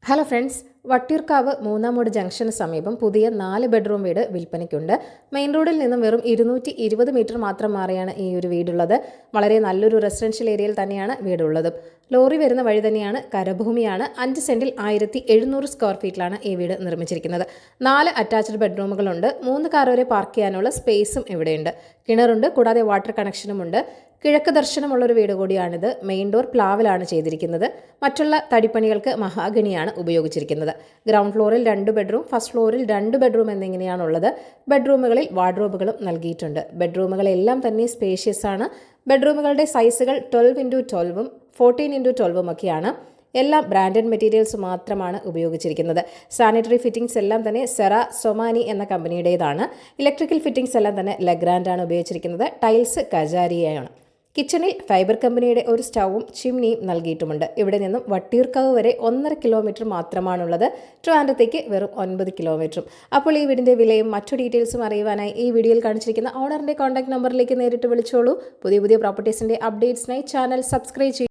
Hello friends, Vattiyoorkavu Moonnamoodu junction സമീപം പുതിയ 4 bedroom വീട് വിൽപ്പനയ്ക്കുണ്ട്. മെയിൻ റോഡിൽ നിന്നും വെറും 220 മീറ്റർ മാത്രം മാറിയാണ് ഈ ഒരു വീടുള്ളത്. വളരെ നല്ലൊരു റെസിഡൻഷ്യൽ ഏരിയയിൽ തന്നെയാണ് വീടുള്ളത്. ലോറി വരുന്ന വഴി തന്നെയാണ്, കരഭൂമിയാണ്. 5 സെന്റിൽ 1700 സ്ക്വയർ ഫീറ്റിലാണ് ഈ വീട് നിർമ്മിച്ചിരിക്കുന്നത്. 4 അറ്റാച്ച്ഡ് ബെഡ്റൂമുകളുണ്ട്. 3 കാർ വരെ പാർക്ക് ചെയ്യാനുള്ള സ്പേസും ഇവിടെയുണ്ട്. കിണറുണ്ട്, കൂടാതെ വാട്ടർ കണക്ഷനുമുണ്ട്. കിഴക്ക് ദർശനമുള്ളൊരു വീട് കൂടിയാണിത്. മെയിൻ ഡോർ പ്ലാവിലാണ് ചെയ്തിരിക്കുന്നത്. മറ്റുള്ള തടിപ്പണികൾക്ക് മഹാഗണിയാണ് ഉപയോഗിച്ചിരിക്കുന്നത്. ഗ്രൗണ്ട് ഫ്ലോറിൽ 2 ബെഡ്റൂം, ഫസ്റ്റ് ഫ്ലോറിൽ 2 ബെഡ്റൂം എന്നിങ്ങനെയാണുള്ളത്. ബെഡ്റൂമുകളിൽ വാർഡ്രോബുകളും നൽകിയിട്ടുണ്ട്. ബെഡ്റൂമുകളെല്ലാം തന്നെ സ്പേഷ്യസ് ആണ്. ബെഡ്റൂമുകളുടെ സൈസുകൾ 12x12ഉം 14x12ഉം ഒക്കെയാണ്. എല്ലാം ബ്രാൻഡഡ് മെറ്റീരിയൽസ് മാത്രമാണ് ഉപയോഗിച്ചിരിക്കുന്നത്. സാനിറ്ററി ഫിറ്റിംഗ്സ് എല്ലാം തന്നെ സെറ സൊമാനി എന്ന കമ്പനിയുടേതാണ്. ഇലക്ട്രിക്കൽ ഫിറ്റിംഗ്സ് എല്ലാം തന്നെ ലെഗ്രാൻഡാണ് ഉപയോഗിച്ചിരിക്കുന്നത്. ടൈൽസ് കജാരിയയാണ്. കിച്ചണിൽ ഫൈബർ കമ്പനിയുടെ ഒരു സ്റ്റൗവും ചിമ്നിയും നൽകിയിട്ടുമുണ്ട്. ഇവിടെ നിന്നും വട്ടിയൂർക്കാവ് വരെ 1.5 കിലോമീറ്റർ മാത്രമാണുള്ളത്. ട്രിവാൻഡ്രത്തേക്ക് വെറും 9 കിലോമീറ്ററും. അപ്പോൾ ഈ വീടിൻ്റെ വിലയും മറ്റു ഡീറ്റെയിൽസും അറിയുവാനായി ഈ വീഡിയോയിൽ കാണിച്ചിരിക്കുന്ന ഓണറിൻ്റെ കോൺടാക്ട് നമ്പറിലേക്ക് നേരിട്ട് വിളിച്ചോളൂ. പുതിയ പ്രോപ്പർട്ടീസിൻ്റെ അപ്ഡേറ്റ്സിനായി ചാനൽ സബ്സ്ക്രൈബ് ചെയ്യും.